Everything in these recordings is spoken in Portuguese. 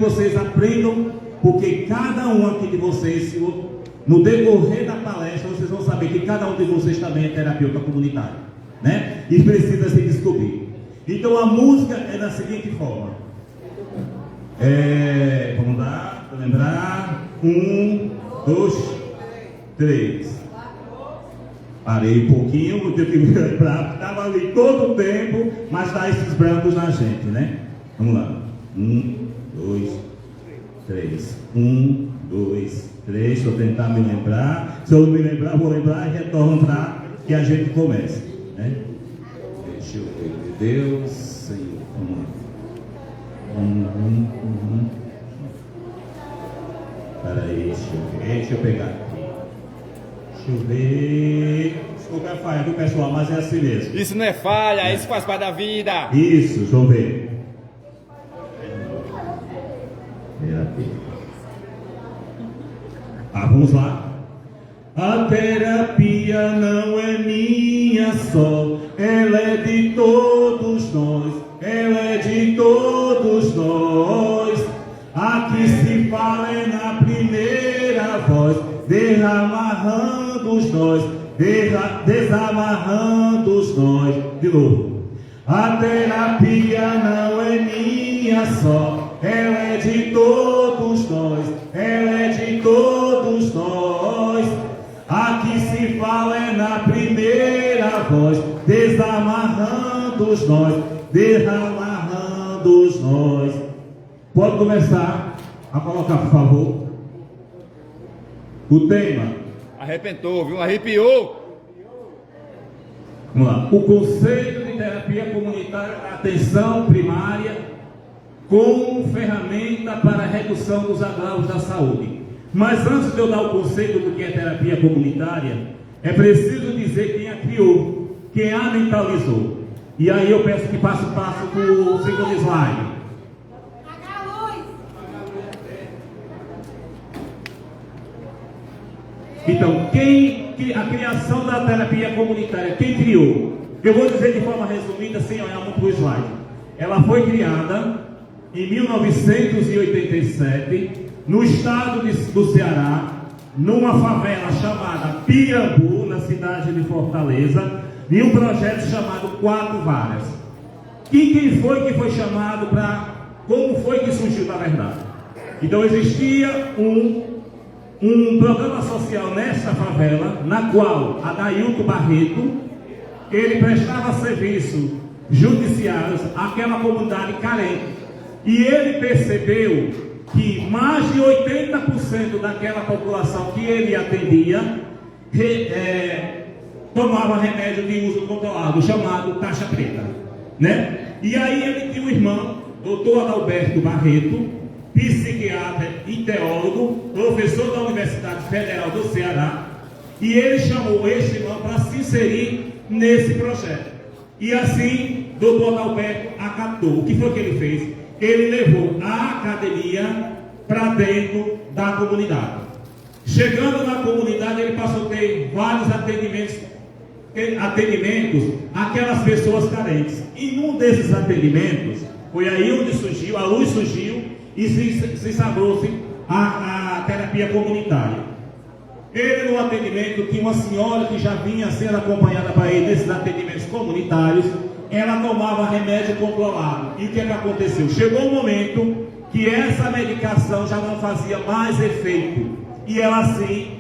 vocês aprendam, porque cada um aqui de vocês, no decorrer da palestra, vocês vão saber que cada um de vocês também é terapeuta comunitário, né? E precisa se descobrir. Então a música é da seguinte forma. Vamos lá, para lembrar. 1, 2, 3. Parei um pouquinho, porque eu tive que lembrar, estava ali todo o tempo, mas dá esses brancos na gente, né? Vamos lá. 1, 2, 3. 1, 2, 3. Deixa eu tentar me lembrar. Se eu não me lembrar, vou lembrar e retorno para que a gente comece, né? Deixa eu ver. Deus, Senhor. Vamos lá. Peraí, deixa eu pegar aqui. Deixa eu ver. Desculpa a falha do pessoal, mas é assim mesmo. Isso não é falha, isso faz parte da vida. Isso, deixa eu ver. Vamos lá. A terapia não é minha só, ela é de todos nós, ela é de todos nós. Aqui se fala é na primeira voz, desamarrando os nós, desamarrando os nós. De novo. A terapia não é minha só, ela é de todos nós, ela é de todos nós. Aqui se fala é na primeira voz, desamarrando os nós, desamarrando os nós. Pode começar a colocar, por favor, o tema. Arrepentou, viu? Arrepiou. Vamos lá. O conceito de terapia comunitária da atenção primária como ferramenta para a redução dos agravos da saúde. Mas antes de eu dar o conceito do que é terapia comunitária, é preciso dizer quem a criou, quem a mentalizou. E aí eu peço que passe o passo para o segundo slide. Então, a criação da terapia comunitária, quem criou? Eu vou dizer de forma resumida, sem olhar muito para o slide. Ela foi criada em 1987, no estado do Ceará, numa favela chamada Pirambu, na cidade de Fortaleza, em um projeto chamado Quatro Varas. Quem foi que foi chamado para... Como foi que surgiu, na verdade? Então, existia um programa social nessa favela, na qual Adailton Barreto, ele prestava serviço judiciários àquela comunidade carente. E ele percebeu que mais de 80% daquela população que ele atendia tomava remédio de uso controlado, chamado caixa preta, né? E aí ele tinha um irmão, doutor Adalberto Barreto, psiquiatra e teólogo, professor da Universidade Federal do Ceará, e ele chamou este irmão para se inserir nesse projeto. E assim, doutor Adalberto acatou. O que foi que ele fez? Ele levou a academia para dentro da comunidade. Chegando na comunidade, ele passou a ter vários atendimentos àquelas pessoas carentes. E num desses atendimentos, foi aí onde surgiu, a luz surgiu, e se sagrou-se a terapia comunitária. Ele, no atendimento, tinha uma senhora que já vinha sendo acompanhada para ele nesses atendimentos comunitários. Ela tomava remédio controlado. E o que é que aconteceu? Chegou um momento que essa medicação já não fazia mais efeito. E ela assim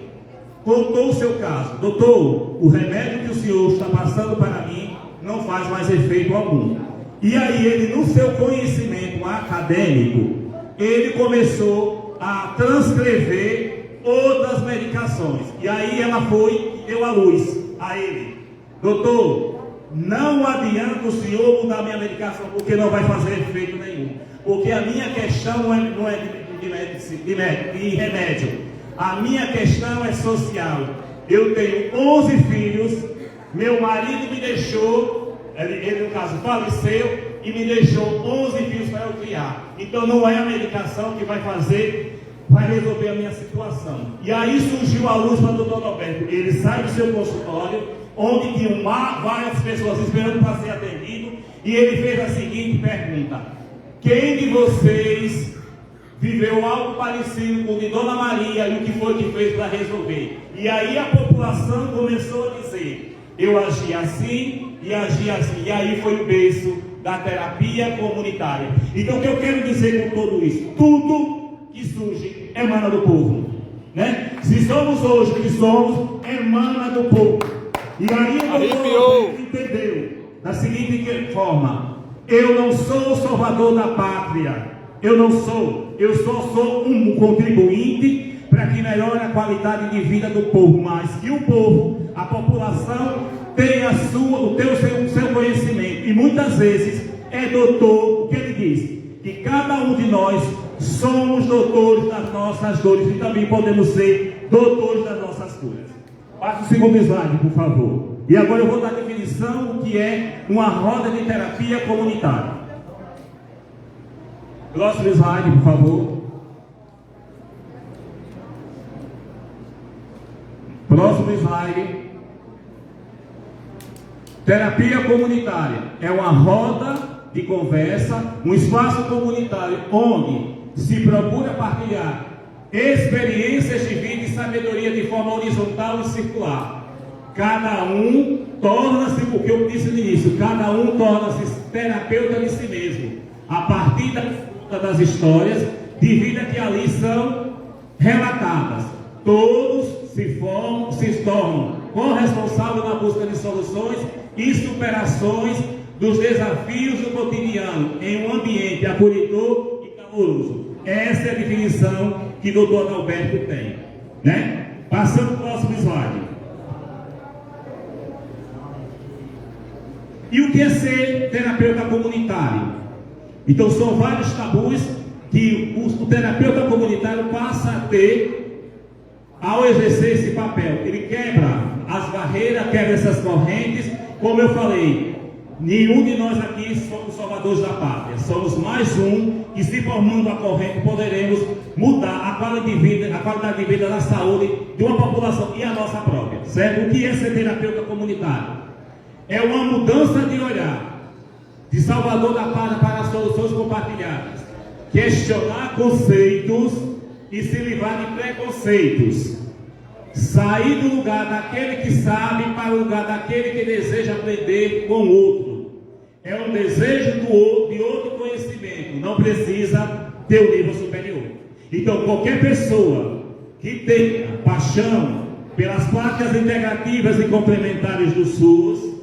contou o seu caso. Doutor, o remédio que o senhor está passando para mim não faz mais efeito algum. E aí ele, no seu conhecimento acadêmico, ele começou a transcrever outras medicações. E aí ela foi e deu a luz a ele. Doutor, não adianta o senhor mudar minha medicação, porque não vai fazer efeito nenhum. Porque a minha questão não é de remédio. A minha questão é social. Eu tenho 11 filhos, meu marido me deixou, ele no caso faleceu, e me deixou 11 filhos para eu criar. Então não é a medicação que vai resolver a minha situação. E aí surgiu a luz para o doutor Roberto. Ele sai do seu consultório, onde tinham várias pessoas esperando para ser atendido, e ele fez a seguinte pergunta: quem de vocês viveu algo parecido com o de Dona Maria e o que foi que fez para resolver. E aí a população começou a dizer: eu agi assim e agi assim. E aí foi o berço da terapia comunitária. Então o que eu quero dizer com tudo isso? Tudo que surge emana do povo, né? Se somos hoje o que somos, emana do povo. E aí o povo entendeu da seguinte forma: eu não sou o salvador da pátria, eu só sou um contribuinte para que melhore a qualidade de vida do povo, mas que o povo, a população, tenha o seu conhecimento. E muitas vezes é doutor. O que ele diz? Que cada um de nós somos doutores das nossas dores e também podemos ser doutores das nossas curas. Passa o segundo slide, por favor. E agora eu vou dar a definição do que é uma roda de terapia comunitária. Próximo slide, por favor. Próximo slide. Terapia comunitária é uma roda de conversa, um espaço comunitário onde se procura partilhar experiências de vida e sabedoria de forma horizontal e circular. Cada um torna-se, porque eu disse no início, cada um torna-se terapeuta de si mesmo, a partir das histórias de vida que ali são relatadas. Todos se tornam corresponsáveis na busca de soluções e superações dos desafios do cotidiano em um ambiente acolhedor e caloroso. Essa é a definição que o Dr. Adalberto tem, né? Passando para o próximo slide. E o que é ser terapeuta comunitário? Então são vários tabus que o terapeuta comunitário passa a ter ao exercer esse papel. Ele quebra as barreiras, quebra essas correntes. Como eu falei, nenhum de nós aqui somos salvadores da pátria. Somos mais um que, se formando a corrente, poderemos mudar a qualidade de vida da saúde de uma população e a nossa própria. Certo? O que é ser terapeuta comunitário? É uma mudança de olhar de salvador da pátria para as soluções compartilhadas. Questionar conceitos e se livrar de preconceitos. Sair do lugar daquele que sabe para o lugar daquele que deseja aprender com o outro. É um desejo de outro conhecimento. Não precisa ter um nível superior. Então, qualquer pessoa que tenha paixão pelas práticas integrativas e complementares do SUS,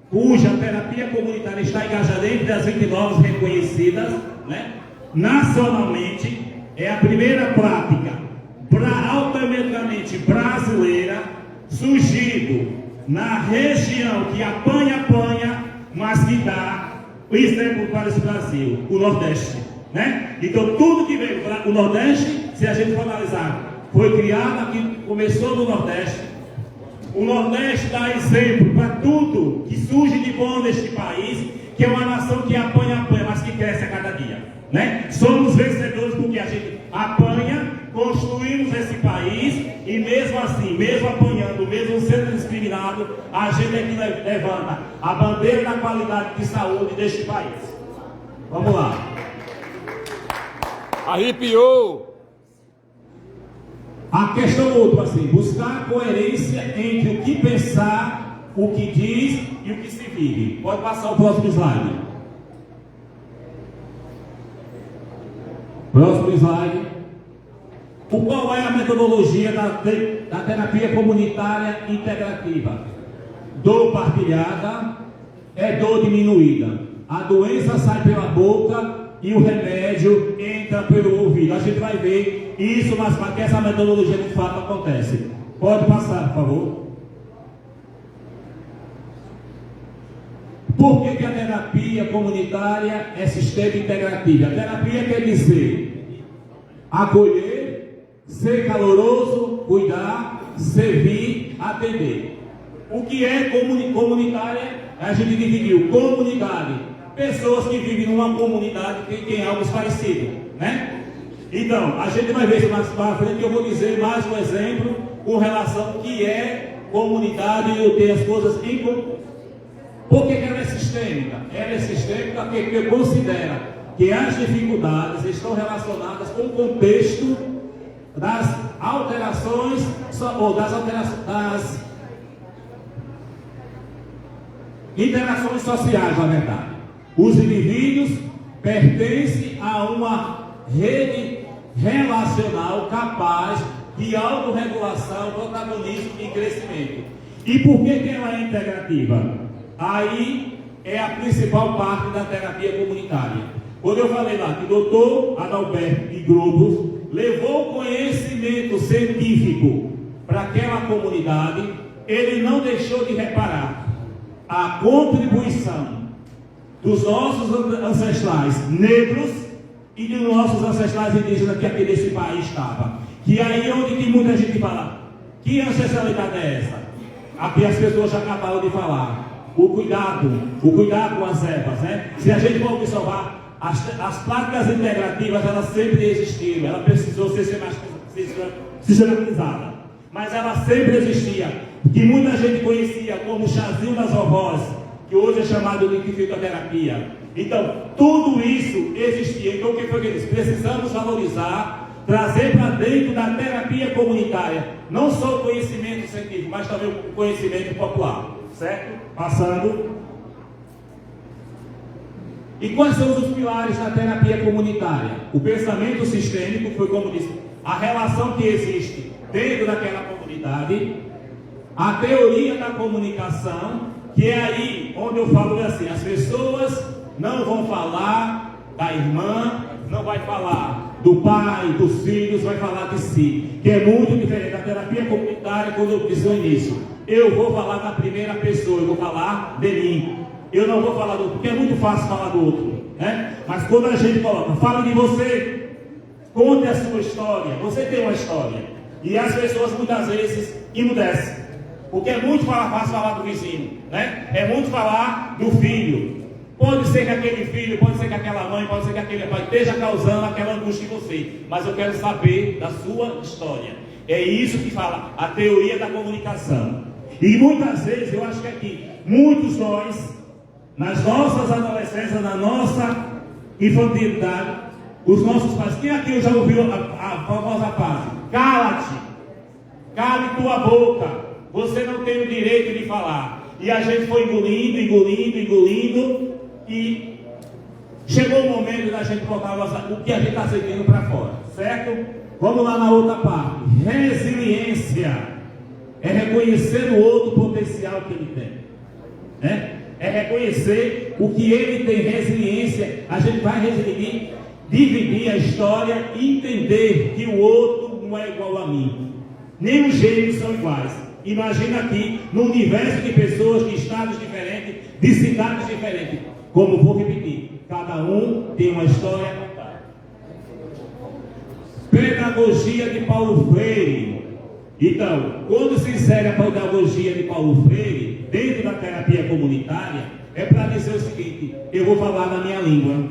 cuja terapia comunitária está engajada entre as 29 reconhecidas, né, nacionalmente, é a primeira prática altamente brasileira, surgido na região que apanha, mas que dá exemplo para esse Brasil, o Nordeste, né? Então tudo que veio para o Nordeste, se a gente for analisar, foi criado aqui, começou no Nordeste. O Nordeste dá exemplo para tudo que surge de bom neste país, que é uma nação que apanha, mas que cresce a cada dia, né? Somos vencedores porque a gente apanha, construímos esse país e mesmo assim, mesmo apanhando, mesmo sendo discriminado, a gente é que levanta a bandeira da qualidade de saúde deste país. Vamos lá. Arrepiou! A questão outra, assim, buscar coerência entre o que pensar, o que diz e o que se vive. Pode passar o próximo slide. Próximo slide. Qual é a metodologia da terapia comunitária integrativa? Dor partilhada é dor diminuída. A doença sai pela boca e o remédio entra pelo ouvido. A gente vai ver isso, mas para que essa metodologia de fato acontece. Pode passar, por favor. Por que a terapia comunitária é sistema integrativo? A terapia quer dizer acolher, ser caloroso, cuidar, servir, atender. O que é comunitária? A gente dividiu comunidade, pessoas que vivem numa comunidade que tem algo parecido, né? Então, a gente vai ver mais para frente que eu vou dizer mais um exemplo com relação ao que é comunidade e eu tenho as coisas em comum. Por que ela é sistêmica? Ela é sistêmica porque considera que as dificuldades estão relacionadas com o contexto das alterações, ou das interações sociais, na verdade. Os indivíduos pertencem a uma rede relacional capaz de autorregulação, protagonismo e crescimento. E por que ela é integrativa? Aí é a principal parte da terapia comunitária. Quando eu falei lá que o Dr. Adalberto de Grobos levou o conhecimento científico para aquela comunidade, ele não deixou de reparar a contribuição dos nossos ancestrais negros e dos nossos ancestrais indígenas que aqui nesse país estava. Que aí é onde tem muita gente fala, que ancestralidade é essa? Aqui as pessoas já acabaram de falar. O cuidado com as ervas, né? Se a gente for observar, as práticas integrativas, elas sempre existiram, ela precisou ser sistematizada, mas ela sempre existia, que muita gente conhecia como o chazinho das vovós, que hoje é chamado de fitoterapia. Então, tudo isso existia. Então, o que foi que eles precisamos valorizar, trazer para dentro da terapia comunitária, não só o conhecimento científico, mas também o conhecimento popular, certo? Passando. E quais são os pilares da terapia comunitária? O pensamento sistêmico, foi como disse, a relação que existe dentro daquela comunidade, a teoria da comunicação, que é aí onde eu falo assim, as pessoas não vão falar da irmã, não vai falar do pai, dos filhos, vai falar de si, que é muito diferente da terapia comunitária. Quando eu disse no início, eu vou falar da primeira pessoa, eu vou falar de mim, eu não vou falar do outro, porque é muito fácil falar do outro, né? Mas quando a gente coloca, fala de você, conte a sua história, você tem uma história, e as pessoas muitas vezes emudecem, porque é muito fácil falar do vizinho, né? É muito falar do filho. Pode ser que aquele filho, pode ser que aquela mãe, pode ser que aquele pai esteja causando aquela angústia em você, mas eu quero saber da sua história. É isso que fala a teoria da comunicação. E muitas vezes, eu acho que aqui, muitos nós, nas nossas adolescências, na nossa infantilidade, os nossos pais, quem aqui já ouviu a famosa frase? Cala-te, cale tua boca, você não tem o direito de falar. E a gente foi engolindo, e chegou o momento da gente botar o que a gente está sentindo para fora, certo? Vamos lá na outra parte. Resiliência é reconhecer no outro o potencial que ele tem, né? É reconhecer o que ele tem. Resiliência, a gente vai dividir a história e entender que o outro não é igual a mim, nem os gêmeos são iguais. Imagina aqui, no universo de pessoas, de estados diferentes, de cidades diferentes. Como vou repetir, cada um tem uma história a contar. Pedagogia de Paulo Freire. Então, quando se insere a pedagogia de Paulo Freire dentro da terapia comunitária, é para dizer o seguinte: eu vou falar na minha língua,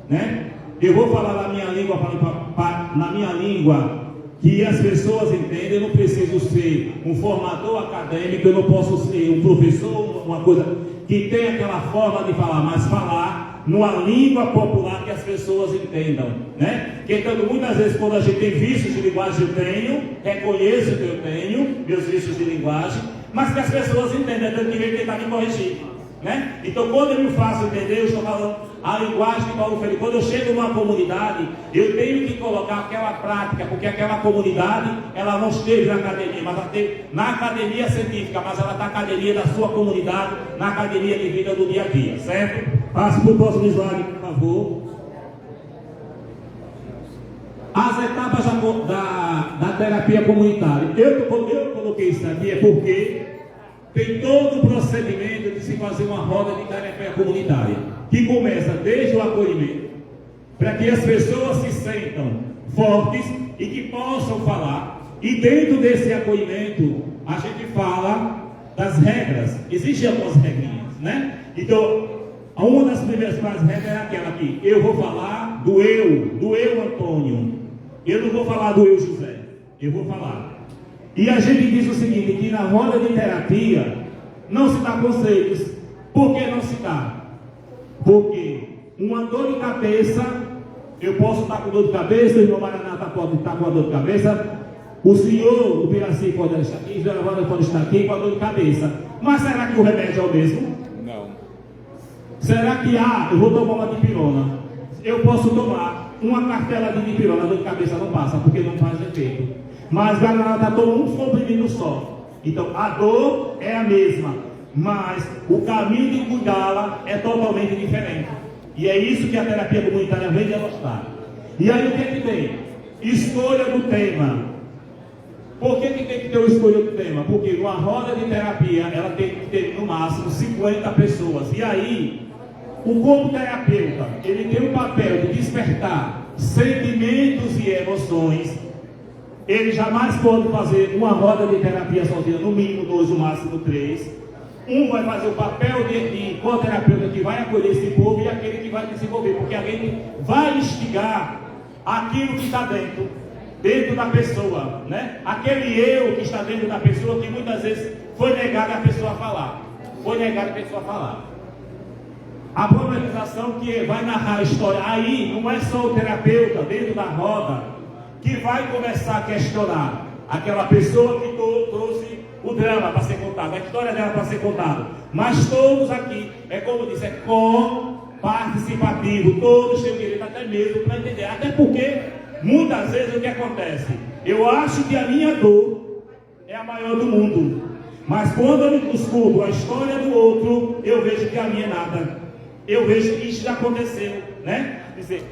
né? Eu vou falar na minha língua que as pessoas entendem. Eu não preciso ser um formador acadêmico, eu não posso ser um professor, uma coisa que tem aquela forma de falar, mas falar numa língua popular que as pessoas entendam, né? Que então, muitas vezes, quando a gente tem vícios de linguagem, eu tenho, reconheço que eu tenho meus vícios de linguagem, mas que as pessoas entendem, eu tenho que tentar me corrigir, né? Então, quando eu me faço entender, eu estou falando a linguagem de Paulo Freire. Quando eu chego numa comunidade, eu tenho que colocar aquela prática, porque aquela comunidade, ela não esteve na academia, mas ela esteve na academia científica, mas ela está na academia da sua comunidade, na academia de vida do dia a dia, certo? Passe para o próximo slide, por favor. As etapas da terapia comunitária. Eu coloquei isso aqui é porque tem todo o procedimento de se fazer uma roda de terapia comunitária, que começa desde o acolhimento, para que as pessoas se sentam fortes e que possam falar. E dentro desse acolhimento, a gente fala das regras. Existem algumas regrinhas, né? Então, uma das primeiras regras é aquela aqui: eu vou falar do eu Antônio. Eu não vou falar do eu José, eu vou falar. E a gente diz o seguinte, que na roda de terapia não se dá conceitos. Por que não se dá? Porque uma dor de cabeça, eu posso estar com dor de cabeça, o irmão Maraná pode estar com a dor de cabeça, o senhor, o Piraci pode estar aqui, o Geraldo pode estar aqui com a dor de cabeça. Mas será que o remédio é o mesmo? Não. Será que, eu vou tomar uma dipirona? Eu posso tomar uma cartela de dipirona, a dor de cabeça não passa, porque não faz efeito. Mas Guaraná toma um comprimido só. Então, a dor é a mesma, mas o caminho de cuidá-la é totalmente diferente. E é isso que a terapia comunitária vem demonstrar. E aí o que é que tem? Escolha do tema. Por que tem que ter uma escolha do tema? Porque numa roda de terapia, ela tem que ter no máximo 50 pessoas. E aí, o como terapeuta, ele tem o papel de despertar sentimentos e emoções. Ele jamais pode fazer uma roda de terapia sozinha, no mínimo 2, no máximo 3. Um vai fazer o papel de co-terapeuta que vai acolher esse povo e aquele que vai desenvolver, porque alguém vai instigar aquilo que está dentro da pessoa, né? Aquele eu que está dentro da pessoa, que muitas vezes foi negado a pessoa a falar. A problematização que vai narrar a história, aí não é só o terapeuta dentro da roda que vai começar a questionar aquela pessoa que trouxe o drama para ser contado, a história dela para ser contada. Mas todos aqui, é como disse, é participativo, todos têm o direito até mesmo para entender. Até porque, muitas vezes o que acontece? Eu acho que a minha dor é a maior do mundo. Mas quando eu escuto a história do outro, eu vejo que a minha é nada. Eu vejo que isso já aconteceu, né? Dizer,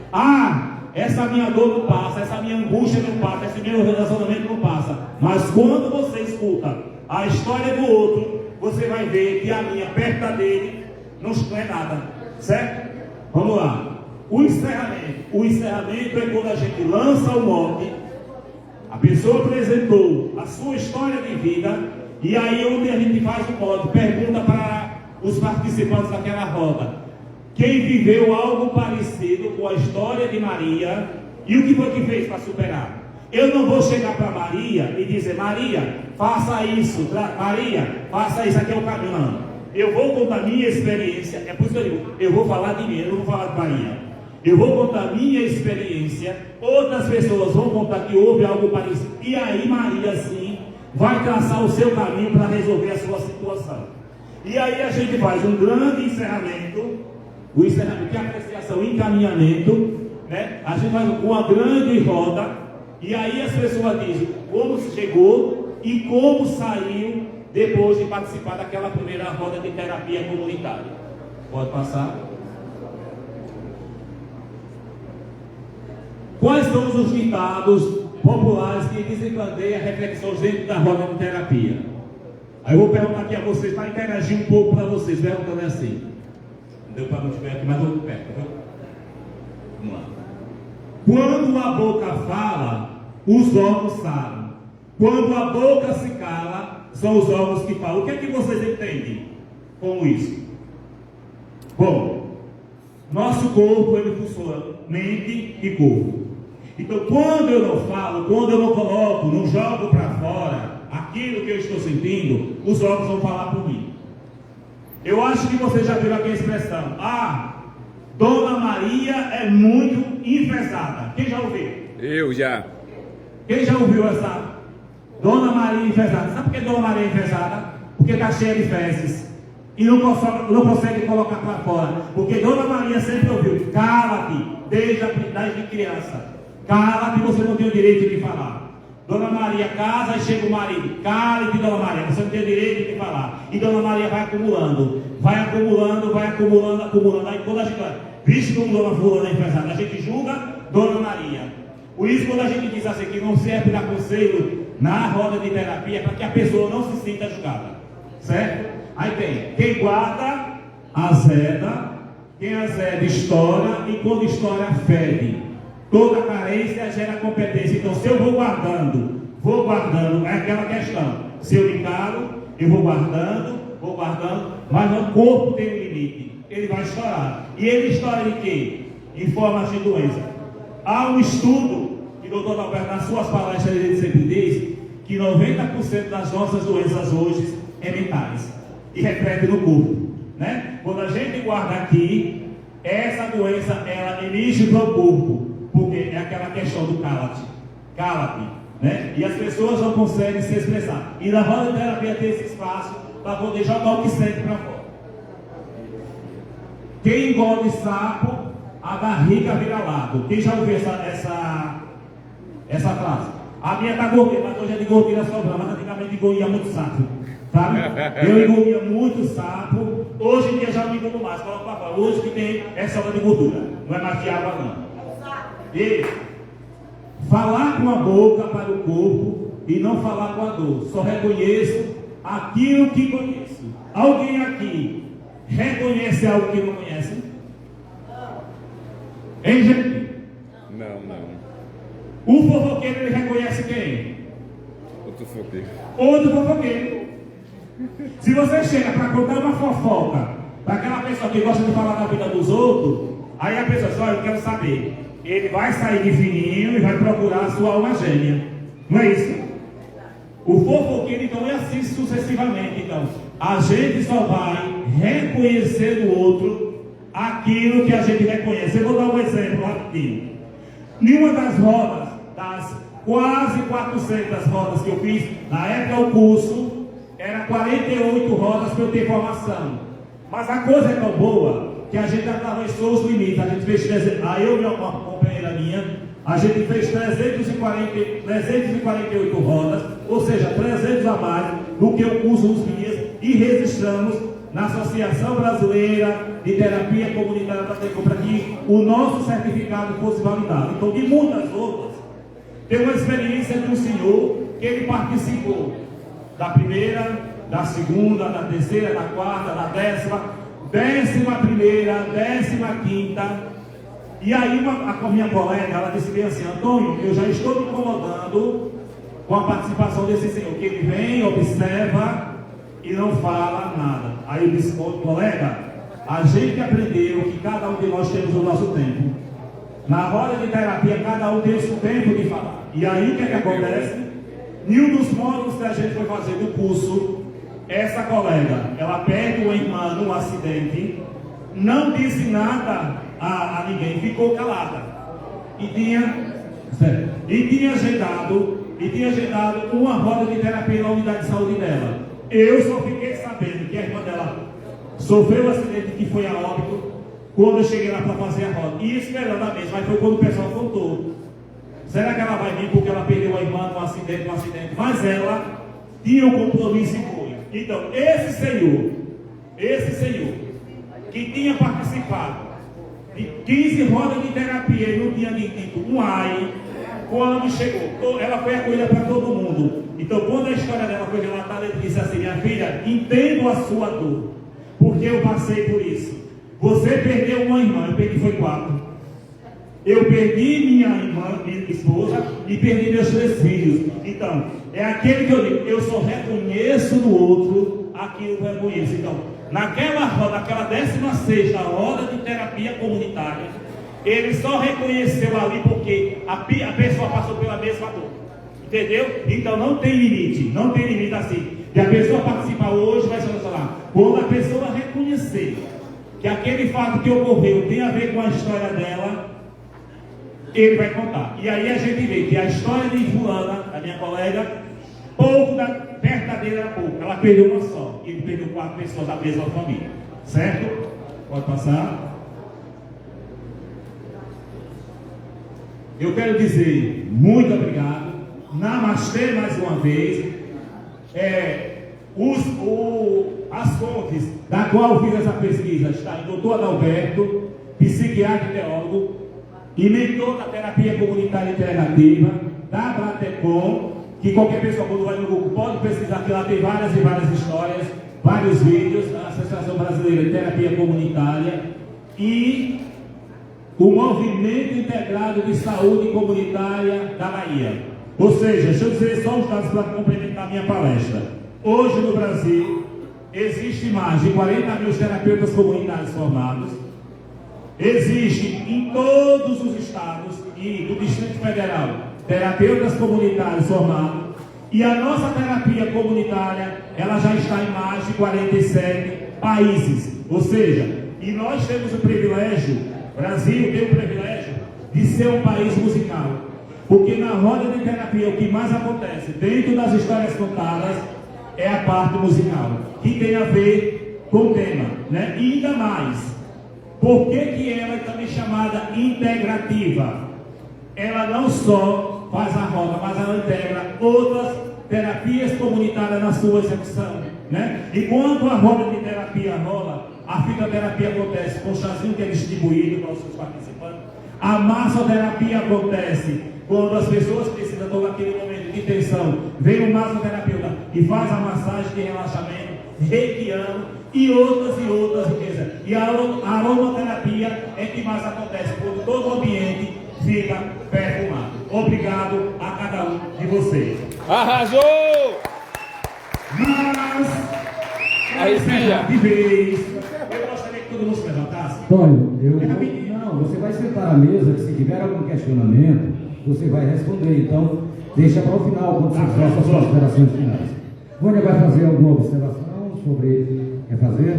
essa minha dor não passa, essa minha angústia não passa, esse meu relacionamento não passa. Mas quando você escuta a história do outro, você vai ver que a minha, perto dele, não é nada, certo? Vamos lá. O encerramento é quando a gente lança o mote, a pessoa apresentou a sua história de vida, e aí onde a gente faz o mote, pergunta para os participantes daquela roda: quem viveu algo parecido com a história de Maria e o que foi que fez para superar? Eu não vou chegar para Maria e dizer: Maria, faça isso, Maria, faça isso, aqui é o caminho. Não. Eu vou contar minha experiência, é por isso que eu digo, eu vou falar de mim, eu não vou falar de Maria. Eu vou contar minha experiência, outras pessoas vão contar que houve algo parecido, e aí Maria sim vai traçar o seu caminho para resolver a sua situação. E aí a gente faz um grande encerramento, o encerramento que é apreciação, o encaminhamento, né? A gente faz uma grande roda, e aí as pessoas dizem como chegou e como saiu depois de participar daquela primeira roda de terapia comunitária. Pode passar. Quais são os ditados populares que desencadeiam reflexões dentro da roda de terapia? Aí eu vou perguntar aqui a vocês, para interagir um pouco para vocês, perguntando assim. Não deu para não estiver aqui, mas vou perto, viu? Vamos lá. Quando a boca fala, os órgãos falam. Quando a boca se cala, são os órgãos que falam. O que é que vocês entendem com isso? Bom, nosso corpo, ele funciona mente e corpo. Então, quando eu não falo, quando eu não coloco, não jogo para fora aquilo que eu estou sentindo, os órgãos vão falar por mim. Eu acho que vocês já viram aqui a expressão: Dona Maria é muito enfesada. Quem já ouviu? Eu já. Quem já ouviu essa? Dona Maria enfesada. Sabe por que Dona Maria é enfesada? Porque está cheia de fezes e não consegue colocar para fora. Porque Dona Maria sempre ouviu: cala-te, desde criança. Cala-te, você não tem o direito de falar. Dona Maria casa e chega o marido: cala-te, Dona Maria, você não tem o direito de falar. E Dona Maria vai acumulando. Aí quando a gente vai, vixe como Dona Fulana é enfesada, a gente julga Dona Maria. Por isso, quando a gente diz assim que não serve dar conselho na roda de terapia, é para que a pessoa não se sinta julgada, certo? Aí tem quem guarda, azeda, quem azeda estoura, e quando estoura fede. Toda carência gera competência. Então, se eu vou guardando, é aquela questão: se eu me calo, eu vou guardando, mas o corpo tem um limite, ele vai estourar. E ele estoura de quê? Em formas de doença. Há um estudo que o Dr. Alberto, nas suas palestras, ele sempre diz que 90% das nossas doenças hoje é mentais e reflete no corpo, né? Quando a gente guarda aqui, Essa doença, ela exige para o corpo, porque é aquela questão do cala-te, né? E as pessoas não conseguem se expressar. E na roda de terapia tem esse espaço para poder jogar o que sente para fora. Quem engole sapo, a barriga vira lago. Quem já ouviu essa frase? A minha está gordinha, mas hoje é de gordura sobrando, mas antigamente engolia muito sapo. Sabe? Eu engolia muito sapo, hoje em dia já não engulo mais. Coloca para fora. Hoje que tem é sobra de gordura, não é mais de água não. E falar com a boca para o corpo e não falar com a dor. Só reconheço aquilo que conheço. Alguém aqui reconhece algo que não conhece? Hein, gente? Não. O fofoqueiro, ele reconhece quem? Outro fofoqueiro. Outro fofoqueiro. Se você chega para contar uma fofoca para aquela pessoa que gosta de falar da vida dos outros, aí a pessoa só, eu quero saber. Ele vai sair de fininho e vai procurar a sua alma gêmea. Não é isso? O fofoqueiro, então, é assim sucessivamente. Então, a gente só vai reconhecer no outro aquilo que a gente reconhece. Eu vou dar um exemplo rapidinho. Nenhuma das rodas, das quase 400 rodas que eu fiz, na época o curso, era 48 rodas para eu ter formação. Mas a coisa é tão boa que a gente atravessou os limites. A gente fez, aí eu e uma companheira minha, a gente fez 348 rodas, ou seja, 300 a mais do que o curso dos dias, e registramos na Associação Brasileira de Terapia Comunitária para que o nosso certificado fosse validado. Então, de muitas outras, tem uma experiência de um senhor que ele participou da primeira, da segunda, da terceira, da quarta, da 11ª, 15ª. E aí a minha colega, ela disse bem assim: Antônio, eu já estou me incomodando com a participação desse senhor, que ele vem, observa e não fala nada. Aí eu disse: colega, a gente aprendeu que cada um de nós temos o nosso tempo. Na roda de terapia, cada um tem o seu tempo de falar. E aí o que é que acontece? Em um dos módulos que a gente foi fazer do curso, essa colega, ela perde uma irmã num acidente, não disse nada a ninguém, ficou calada. E tinha agendado uma roda de terapia na unidade de saúde dela. Eu só fiquei sabendo que a irmã dela sofreu um acidente que foi a óbito quando eu cheguei lá para fazer a roda. E esperando a mesma, mas foi quando o pessoal contou. Será que ela vai vir porque ela perdeu a irmã num acidente? Mas ela tinha um compromisso e foi. Então, esse senhor, que tinha participado de 15 rodas de terapia e não tinha dito um ai, quando chegou, ela foi acolhida para todo mundo. Então, quando a história dela foi relatada, ele disse assim: minha filha, entendo a sua dor, porque eu passei por isso. Você perdeu uma irmã, eu perdi foi 4. Eu perdi minha irmã, minha esposa, e perdi meus 3 filhos. Então, é aquele que eu digo, eu só reconheço no outro aquilo que eu reconheço. Então, naquela 16ª roda de terapia comunitária, ele só reconheceu ali porque a pessoa passou pela mesma dor. Entendeu? Então não tem limite assim. E a pessoa participar hoje vai solucionar. Quando a pessoa reconhecer que aquele fato que ocorreu tem a ver com a história dela, ele vai contar. E aí a gente vê que a história de fulana, a minha colega, perto da dele era pouco. Ela perdeu uma só. Ele perdeu 4 pessoas da mesma família. Certo? Pode passar. Eu quero dizer muito obrigado. Namastê mais uma vez. As fontes da qual eu fiz essa pesquisa está em Dr. Adalberto, psiquiatra e teólogo, e mentor da terapia comunitária integrativa, da Bratecom, que qualquer pessoa quando vai no Google pode pesquisar, que lá tem várias e várias histórias, vários vídeos, da Associação Brasileira de Terapia Comunitária, e o Movimento Integrado de Saúde Comunitária da Bahia. Ou seja, deixa eu dizer só os dados para complementar a minha palestra. Hoje no Brasil, existe mais de 40 mil terapeutas comunitários formados. Existe em todos os estados e do Distrito Federal terapeutas comunitários formados. E a nossa terapia comunitária, ela já está em mais de 47 países. Ou seja, E nós temos o privilégio, Brasil tem o privilégio de ser um país musical. Porque na roda de terapia o que mais acontece dentro das histórias contadas é a parte musical, que tem a ver com o tema, né? E ainda mais, por que ela é também chamada integrativa? Ela não só faz a roda, mas ela integra outras terapias comunitárias na sua execução, né? E quando a roda de terapia rola, a fitoterapia acontece com o chazinho que é distribuído para os seus participantes. A massoterapia acontece quando as pessoas precisam de aquele momento de tensão. Vem o massoterapeuta e faz a massagem de relaxamento, reikiano e outras riquezas. E a aromaterapia é que mais acontece, porque todo o ambiente fica perfumado. Obrigado a cada um de vocês. Arrasou! Mas, Aí, filha. de vez, eu gostaria que todo mundo se levantasse. Antônio, não, você vai sentar à mesa, que se tiver algum questionamento, você vai responder. Então, deixa para o final, quando você fizer as suas considerações finais. Vânia vai fazer alguma observação sobre... Quer fazer?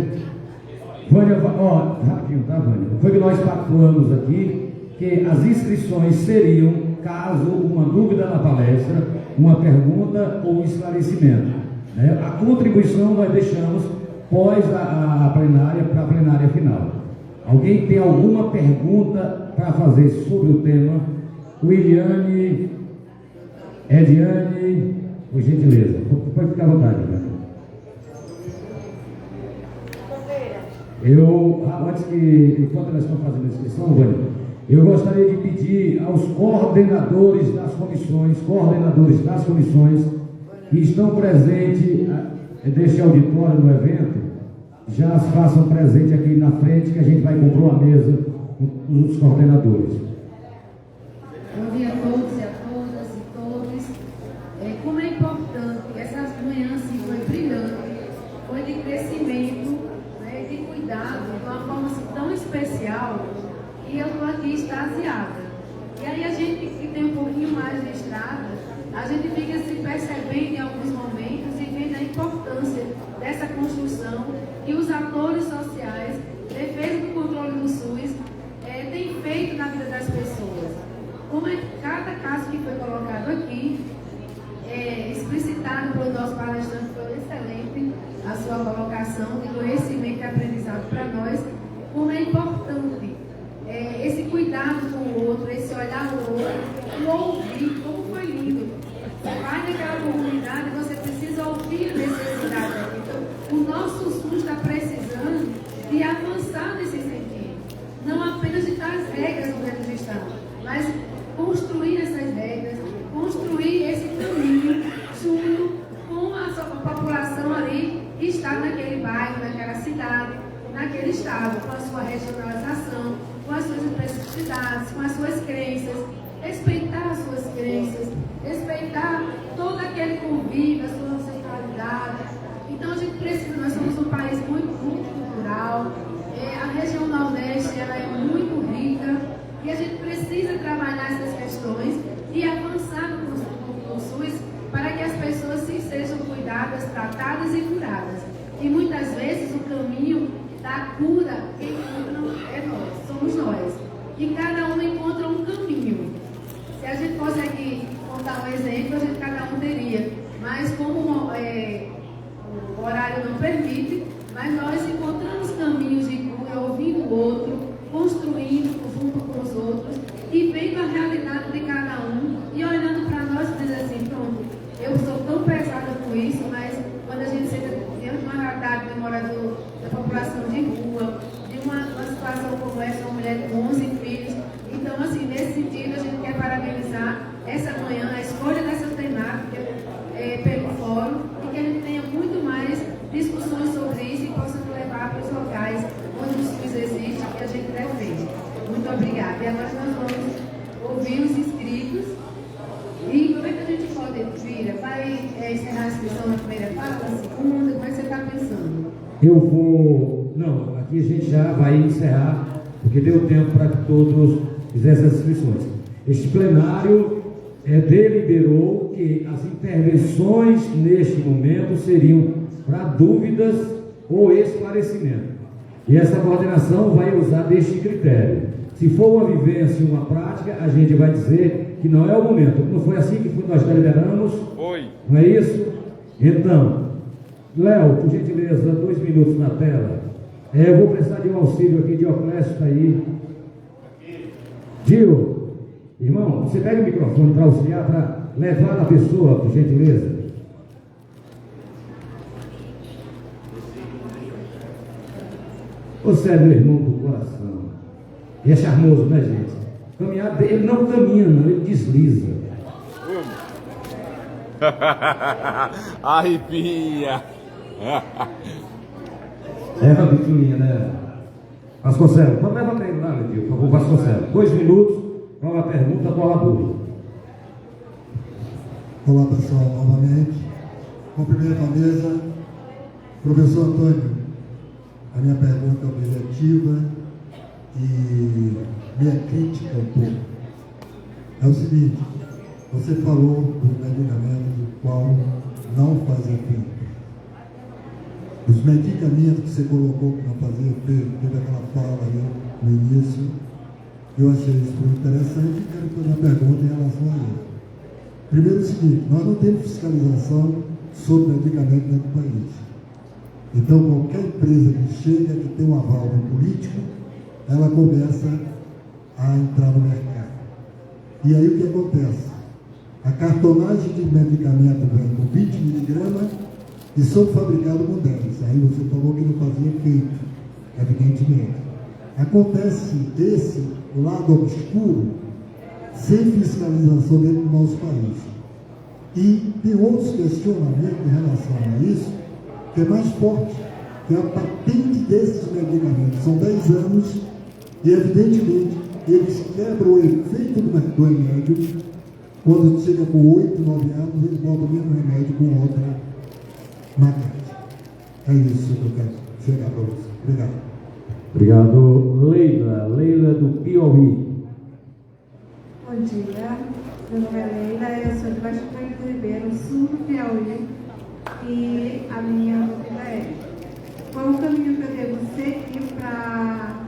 Vânia, rapidinho, tá, Vânia? Foi que nós pactuamos aqui que as inscrições seriam, caso uma dúvida na palestra, uma pergunta ou um esclarecimento, né? A contribuição nós deixamos pós a plenária, para a plenária final. Alguém tem alguma pergunta para fazer sobre o tema? Williane, Ediane, por gentileza. Pode ficar à vontade, né? Antes que, enquanto elas estão fazendo a inscrição, Vânia, eu gostaria de pedir aos coordenadores das comissões que estão presentes deste auditório no evento, já se façam presente aqui na frente, que a gente vai comprar uma mesa com os coordenadores. Bom dia a todos e a todas e todos. Como é importante, essas manhãs assim, foi brilhante, foi de crescimento, né, de cuidado, de uma forma assim, tão especial, e eu estou aqui extasiada. E aí a gente que tem um pouquinho mais de estrada, a gente fica se percebendo em alguns momentos e vendo a importância dessa construção que os atores sociais, defesa do controle do SUS, têm feito na vida das pessoas. Como é cada caso que foi colocado aqui, explicitado pelo nosso palestrante, foi excelente a sua colocação de conhecimento e aprendizado para nós, como é importante esse cuidado com o outro, esse olhar no outro, o ouvir, como foi lindo. Você vai naquela comunidade, você precisa ouvir a necessidade daqui. Então, o nosso SUS está precisando de avançar nesse sentido. Não apenas de dar as regras onde eles estão, mas construir essas regras, construir esse caminho junto com a sua população ali que está naquele bairro, naquela cidade, naquele estado, com a sua regionalização, com as suas especificidades, com as suas crenças, respeitar as suas crenças, respeitar todo aquele convívio, a sua ancestralidade. Então a gente precisa, nós somos um país muito cultural, a região Nordeste ela é muito rica e a gente precisa trabalhar essas questões e avançar no SUS para que as pessoas sim sejam cuidadas, tratadas e curadas. E muitas vezes o caminho da cura, quem encontra é nós, somos nós. E cada um encontra um caminho. Se a gente fosse aqui contar um exemplo, cada um teria. Mas como o horário não permite, mas nós encontramos caminhos de cura, ouvindo o outro, construindo junto com os outros e vendo a realidade de cada um e olhando para nós e dizendo assim, pronto, eu sou tão pesada com isso, mas quando a gente senta diante de uma realidade de morador, da população de rua, de uma situação como essa, uma mulher com 11 filhos, então assim, nesse sentido a gente quer parabenizar essa manhã, a escolha dessa temática pelo fórum e que a gente tenha muito mais discussões sobre isso e possa levar para os locais onde o SUS existe e a gente defende. Muito obrigada. E agora nós vamos ouvir os inscritos. E como é que a gente pode, Vira? Vai encerrar a inscrição na primeira fase, na segunda? Como é que você está pensando? Não, aqui a gente já vai encerrar, porque deu tempo para que todos fizessem as inscrições. Este plenário deliberou que as intervenções neste momento seriam para dúvidas ou esclarecimento. E essa coordenação vai usar deste critério. Se for uma vivência, uma prática, a gente vai dizer que não é o momento. Não foi assim que nós deliberamos? Foi. Não é isso? Então, Léo, por gentileza, 2 minutos na tela. Eu vou precisar de um auxílio aqui, Dioclésio está aí. Dio, irmão, você pega o microfone para auxiliar, para levar a pessoa, por gentileza. Você é meu irmão do coração. E é charmoso, né, gente? Caminhar, ele não caminha, não, ele desliza. Arrepia. É uma pequenininha, né? Vasconcelos, pode levantar ele lá, Ledil, por favor, Vasconcelos. 2 minutos, qual a pergunta, qual a dúvida? Olá, pessoal, novamente. Cumprimento a mesa. Professor Antônio, a minha pergunta é objetiva e minha crítica um pouco. É o seguinte, você falou dos medicamentos do qual não faz efeito. Os medicamentos que você colocou que não fazia efeito, teve aquela fala aí no início, eu achei isso muito interessante e quero fazer uma pergunta em relação a isso. Primeiro o seguinte, nós não temos fiscalização sobre medicamentos dentro do país. Então, qualquer empresa que chega, que tem um aval do político, ela começa a entrar no mercado. E aí o que acontece? A cartonagem de medicamento vem com 20 miligramas e são fabricados com 10. Aí você falou que não fazia efeito, evidentemente. Acontece esse lado obscuro sem fiscalização dentro do nosso país. E tem outros questionamentos em relação a isso, que é mais forte, que é a patente desses medicamentos. São 10 anos e, evidentemente, eles quebram o efeito do remédio. Quando chega com 8, 9 anos, eles botam o mesmo remédio com outra matéria. É isso que eu quero chegar para você. Obrigado. Obrigado. Leila do Piauí. Bom dia, meu nome é Leila, eu sou de Baixo Campos Ribeiro, sul do Piauí, e a minha dúvida é: qual o caminho que eu devo seguir para.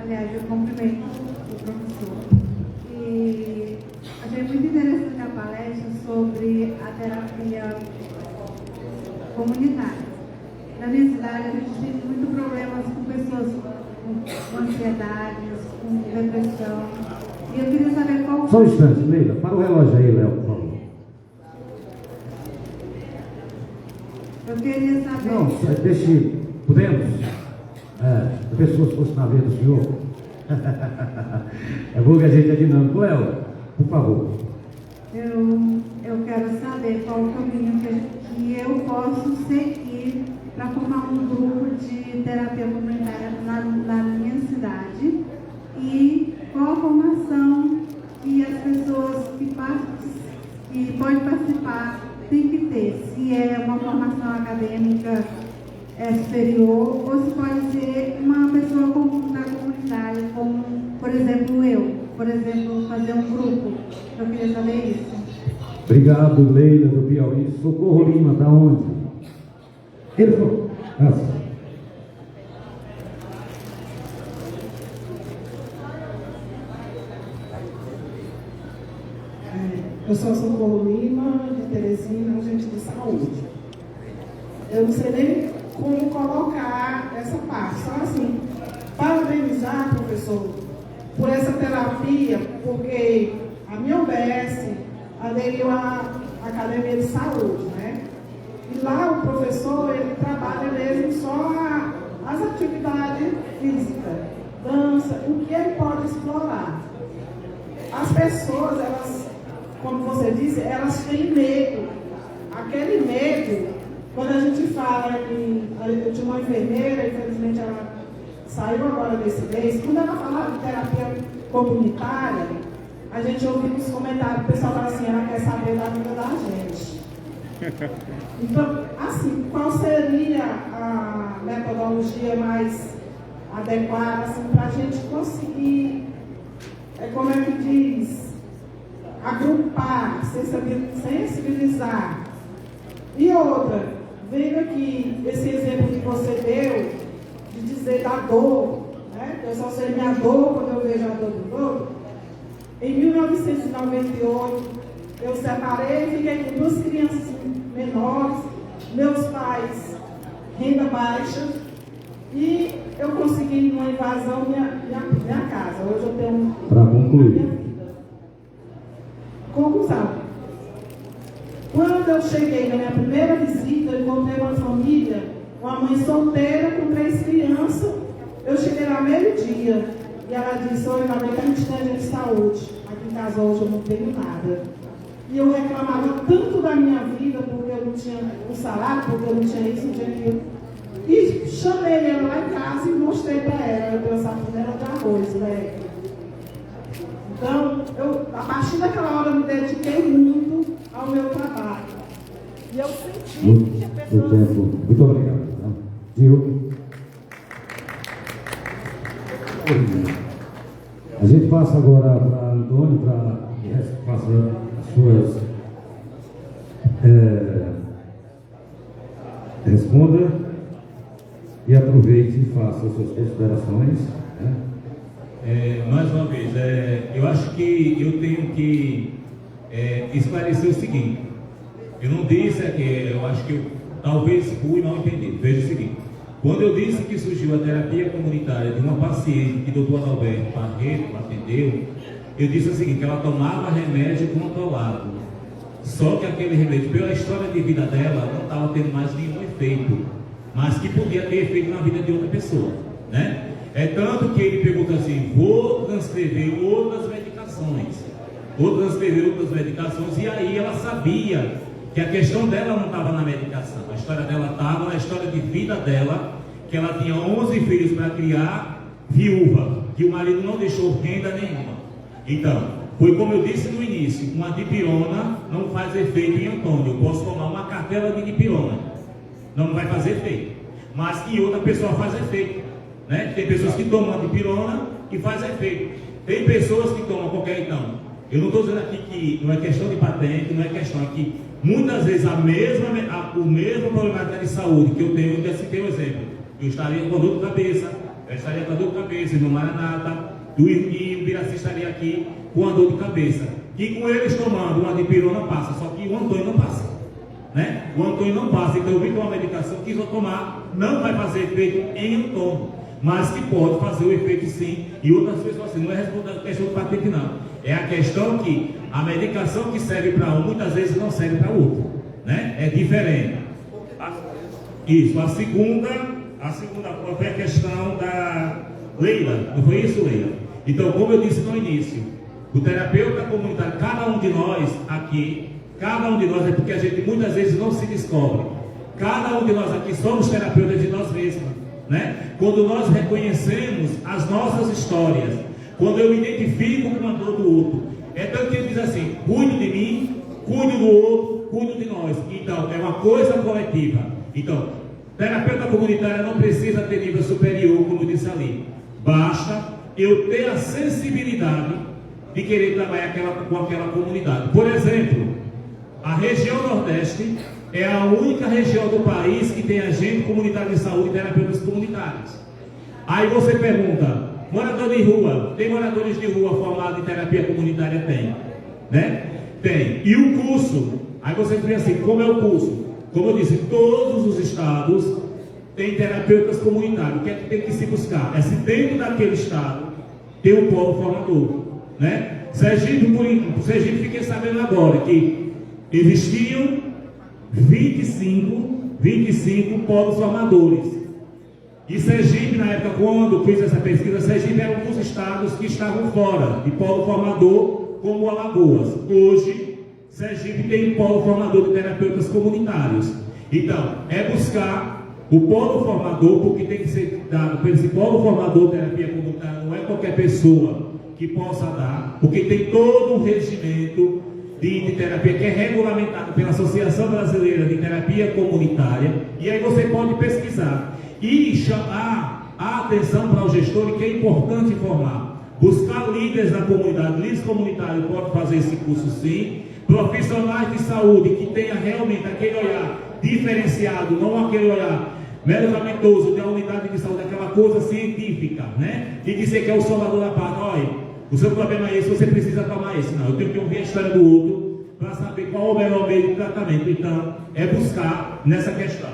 Aliás, eu cumprimento o professor. E achei muito interessante a palestra sobre a terapia comunitária. Na minha cidade, a gente tem muitos problemas com pessoas com ansiedade, com depressão. E eu queria saber qual... Só um instante, Leila, para o relógio aí, Léo, por favor. Eu queria saber... Não, deixe, podemos? A pessoa se fosse na vez do senhor. É bom que a gente é dinâmico. Léo, por favor. Eu quero saber qual o caminho que eu posso seguir para formar um grupo de terapia comunitária na minha cidade e qual a formação que as pessoas que podem participar têm que ter, se é uma formação acadêmica superior ou se pode ser uma pessoa da comunidade, como, por exemplo, fazer um grupo. Eu queria saber isso. Obrigado, Leila do Piauí. Socorro Lima, da onde? Ele falou. Eu sou Socorro Lima, de Teresina, agente de saúde. Eu não sei nem como colocar essa parte. Só assim, parabenizar, professor, por essa terapia, porque a minha UBS aderiu à Academia de Saúde, né? E lá o professor, ele trabalha mesmo só as atividades físicas, dança, o que ele pode explorar. As pessoas, elas, como você disse, elas têm medo. Aquele medo, quando a gente fala que eu tinha uma enfermeira, infelizmente ela saiu agora desse mês, quando ela falava de terapia comunitária, a gente ouviu nos comentários, o pessoal fala assim, ela quer saber da vida da gente. Então, assim, qual seria a metodologia mais adequada assim, para a gente conseguir, como é que diz, agrupar, sensibilizar? E outra, vendo aqui esse exemplo que você deu, de dizer da dor, né? Eu só sei minha dor quando eu vejo a dor do outro. Em 1998, eu separei e fiquei com 2 crianças menores, meus pais, renda baixa, e eu consegui, numa invasão, minha casa. Hoje eu tenho Para concluir. minha vida. Conclusão. Quando eu cheguei na minha primeira visita, eu encontrei uma família, uma mãe solteira com 3 crianças. Eu cheguei lá meio-dia e ela disse: oi, ainda bem que a gente tem agente de saúde. Aqui em casa hoje eu não tenho nada. E eu reclamava tanto da minha vida, porque eu não tinha um salário, porque eu não tinha isso, não tinha aquilo. E chamei ela lá em casa e mostrei para ela. Eu dei essa panela de arroz, né? Então, a partir daquela hora, eu me dediquei muito ao meu trabalho. E eu senti que a pessoa... Muito obrigado. Gil. A gente passa agora para Antônio para fazer as suas... responda e aproveite e faça as suas considerações. Né? Mais uma vez, eu acho que eu tenho que esclarecer o seguinte. Eu não disse eu acho que eu talvez fui mal entendido. Veja o seguinte: quando eu disse que surgiu a terapia comunitária de uma paciente que o Dr. Adalberto Barreto atendeu, eu disse o seguinte: ela tomava remédio controlado, só que aquele remédio, pela história de vida dela, não estava tendo mais nenhum efeito, mas que podia ter efeito na vida de outra pessoa, né? É tanto que ele pergunta assim: vou transcrever outras medicações, e aí ela sabia que a questão dela não estava na medicação, a história dela estava na história de vida dela, que ela tinha 11 filhos para criar, viúva, que o marido não deixou renda nenhuma. Então, foi como eu disse no início: uma dipirona não faz efeito em Antônio. Eu posso tomar uma cartela de dipirona, não vai fazer efeito, mas que outra pessoa faz efeito, né? Tem pessoas que tomam dipirona e faz efeito, tem pessoas que tomam qualquer. Então, eu não estou dizendo aqui que não é questão de patente, não é questão aqui. Muitas vezes o mesmo problema de saúde que eu tenho, eu já citei um exemplo. Eu estaria com dor de cabeça, e no Maranata, e o Biraci estaria aqui com a dor de cabeça. E com eles tomando uma dipirona passa, só que o Antônio não passa, né? O Antônio não passa, então eu vi uma medicação que vou tomar, não vai fazer efeito em Antônio, mas que pode fazer o efeito sim, e outras pessoas assim. Não é responder a questão do patente, não. É a questão que a medicação que serve para um, muitas vezes não serve para o outro, né? É diferente. Isso. A segunda foi a questão da Leila. Não foi isso, Leila? Então, como eu disse no início, o terapeuta comunitário, cada um de nós aqui, é porque a gente muitas vezes não se descobre. Cada um de nós aqui somos terapeutas de nós mesmos, né? Quando nós reconhecemos as nossas histórias, quando eu me identifico com a dor do outro, é tanto que ele diz assim: cuide de mim, cuide do outro, cuide de nós. Então, é uma coisa coletiva. Então, terapeuta comunitária não precisa ter nível superior, como eu disse ali. Basta eu ter a sensibilidade de querer trabalhar com aquela comunidade. Por exemplo, a região Nordeste é a única região do país que tem agente comunitário de saúde e terapeutas comunitários. Aí você pergunta: morador de rua, tem moradores de rua formados em terapia comunitária? Tem, né? Tem. E o curso? Aí você diz assim: como é o curso? Como eu disse, todos os estados têm terapeutas comunitários. O que é que tem que se buscar? É se dentro daquele estado tem um polo formador, né? Sergipe, fiquei sabendo agora que existiam 25 polos formadores. E Sergipe, na época, quando fiz essa pesquisa, Sergipe era um dos estados que estavam fora de polo formador, como Alagoas. Hoje, Sergipe tem um polo formador de terapeutas comunitários. Então, é buscar o polo formador, porque tem que ser dado por esse polo formador de terapia comunitária. Não é qualquer pessoa que possa dar, porque tem todo um regimento de terapia que é regulamentado pela Associação Brasileira de Terapia Comunitária. E aí você pode pesquisar e chamar a atenção para o gestor, que é importante informar. Buscar líderes da comunidade, líderes comunitários podem fazer esse curso sim. Profissionais de saúde que tenha realmente aquele olhar diferenciado, não aquele olhar medicamentoso, de uma unidade de saúde, aquela coisa científica, né? De dizer que é o salvador da paz. Olha, o seu problema é esse, você precisa tomar esse. Não, eu tenho que ouvir a história do outro para saber qual é o melhor meio de tratamento. Então, é buscar nessa questão.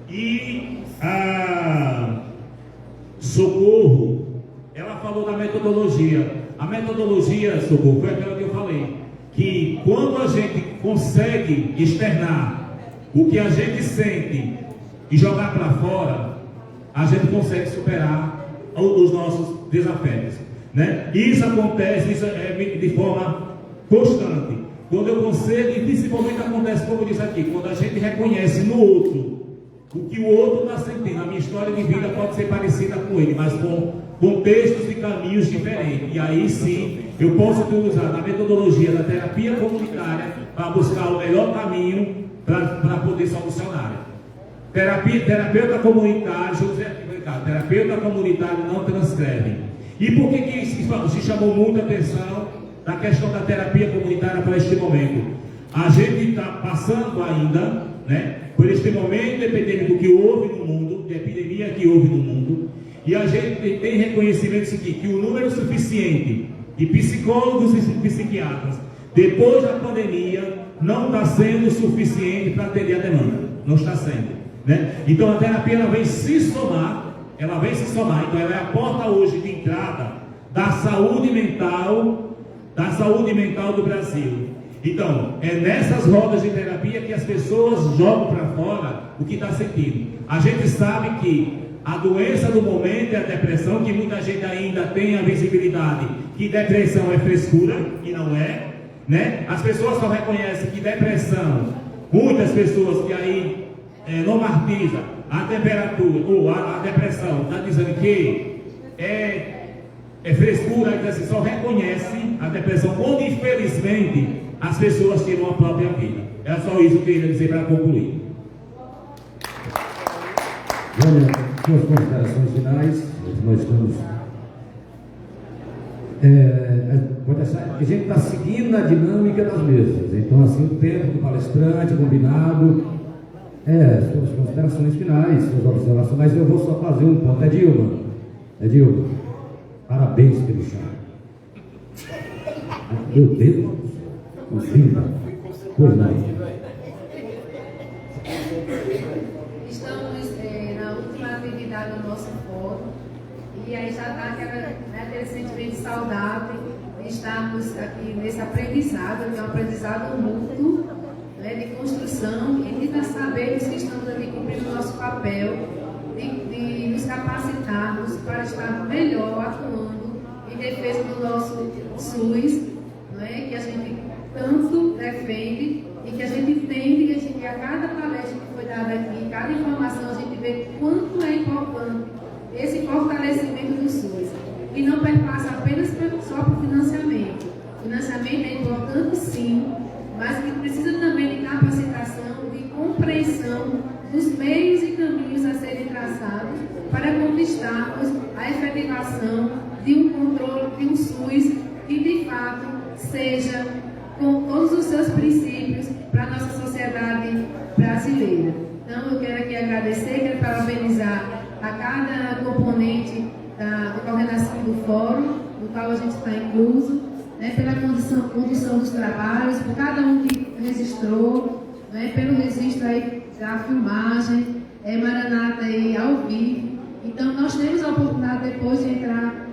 E a Socorro, ela falou da metodologia. A metodologia, Socorro, foi aquela que eu falei, que quando a gente consegue externar o que a gente sente e jogar para fora, a gente consegue superar os nossos desafios, né? E isso acontece de forma constante. Quando eu consigo, e principalmente acontece, como eu disse aqui, quando a gente reconhece no outro o que o outro está sentindo. A minha história de vida pode ser parecida com ele, mas com contextos e caminhos diferentes. E aí sim, eu posso utilizar a metodologia da terapia comunitária para buscar o melhor caminho para poder solucionar. Terapeuta comunitário, deixa eu dizer aqui, terapeuta comunitário não transcreve. E por que isso se chamou muita atenção da questão da terapia comunitária para este momento? A gente está passando ainda, né, por este momento epidêmico que houve no mundo, de epidemia que houve no mundo, e a gente tem reconhecimento seguinte, que o número suficiente de psicólogos e psiquiatras depois da pandemia não está sendo suficiente para atender a demanda, não está sendo, né? Então a terapia ela vem se somar, então ela é a porta hoje de entrada da saúde mental do Brasil. Então, é nessas rodas de terapia que as pessoas jogam para fora o que está sentindo. A gente sabe que a doença do momento é a depressão, que muita gente ainda tem a visibilidade que depressão é frescura, e não é, né? As pessoas só reconhecem que depressão, muitas pessoas que aí normatizam a temperatura, ou a depressão, está dizendo que é frescura, então, assim, só reconhece a depressão, onde infelizmente as pessoas tiram a própria vida. É só isso que eu queria dizer para concluir. Olha, suas considerações finais, nós estamos. A gente está seguindo a dinâmica das mesas, então assim o tempo do palestrante combinado, suas considerações finais, suas observações, mas eu vou só fazer um ponto. Dilma, parabéns pelo chá. Meu Deus, pois não. Estamos na última atividade do nosso fórum e aí já está aquele sentimento saudável de estarmos aqui nesse aprendizado, que é um aprendizado mútuo, né, de construção e de sabermos que estamos ali cumprindo o nosso papel, de nos capacitarmos para estar melhor atuando em defesa do nosso SUS, né, que a gente tanto defende e que a gente entende que a cada palestra que foi dada aqui, cada informação, a gente vê quanto é importante esse fortalecimento do SUS. E não perpassa apenas só por financiamento. O financiamento é importante sim, mas que precisa também de capacitação, de compreensão dos meios e caminhos a serem traçados para conquistarmos a efetivação de um controle de um SUS que de fato seja com todos os seus princípios para a nossa sociedade brasileira. Então eu quero aqui agradecer, quero parabenizar a cada componente da coordenação do fórum, no qual a gente está incluso, né, pela condução dos trabalhos, por cada um que registrou, né, pelo registro aí da filmagem, Maranata aí ao vivo. Então nós temos a oportunidade depois de entrar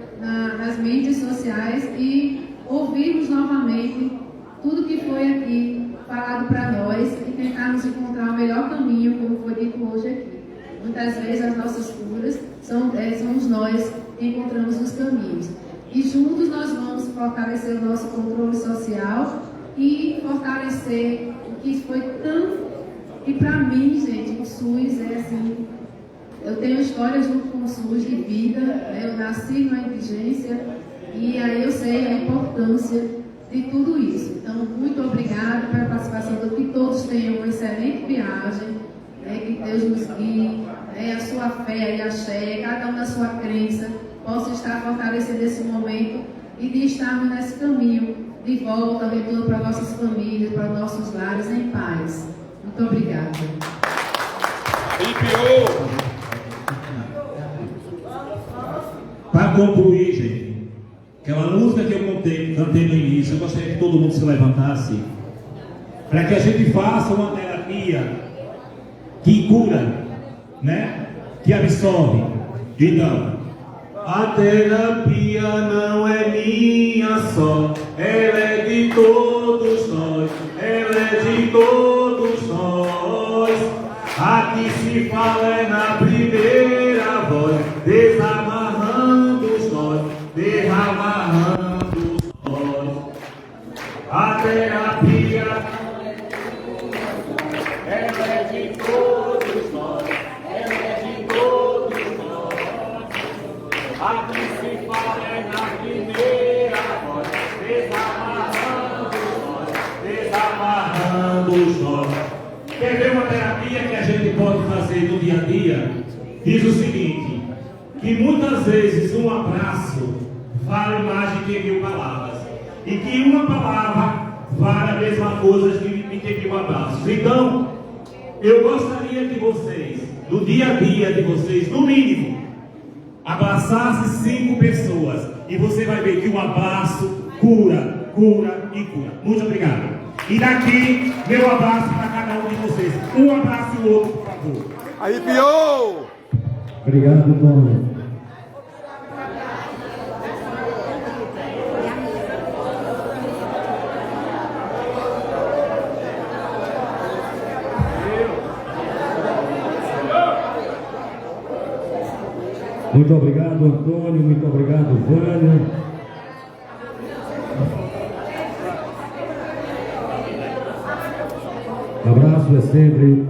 nas mídias sociais e ouvirmos novamente tudo que foi aqui falado para nós e tentarmos encontrar o melhor caminho, como foi dito hoje aqui. Muitas vezes as nossas curas somos nós que encontramos os caminhos. E juntos nós vamos fortalecer o nosso controle social e fortalecer o que foi tão... E para mim, gente, o SUS é assim... Eu tenho história junto com o SUS de vida, né? Eu nasci na indigência e aí eu sei a importância de tudo isso. Então, muito obrigada pela participação, que todos tenham uma excelente viagem, né? Que Deus nos guie, né? A sua fé e a axé, cada um na sua crença, possa estar fortalecendo esse momento e de estarmos nesse caminho de volta, retorno para nossas famílias, para nossos lares em paz. Muito obrigada. Arrepiou! Para concluir, gente, aquela música que eu cantei no início, eu gostaria que todo mundo se levantasse, para que a gente faça uma terapia que cura, né? Que absorve. Então, a terapia não é minha só, ela é de todos nós, ela é de todos nós. Aqui se fala é na primeira voz, desamarrando os nós, desamarrando os nós. A terapia ela é de todos nós, ela é de todos nós. Aqui se fala é na primeira voz, desamarrando os nós. Quer ver uma terapia que a gente pode fazer no dia a dia? Diz o seguinte, que muitas vezes um abraço vale mais do que 1000 palavras. E que uma palavra vale a mesma coisa de que 1000 abraços. Então, eu gostaria que vocês, no dia a dia de vocês, no mínimo, abraçassem 5 pessoas. E você vai ver que um abraço cura, cura e cura. Muito obrigado. E daqui, meu abraço para cada um de vocês. Um abraço e o outro, por favor. Aí, Pio! Obrigado, Antônio. Muito obrigado, Antônio. Muito obrigado, Vânia. Abraço é sempre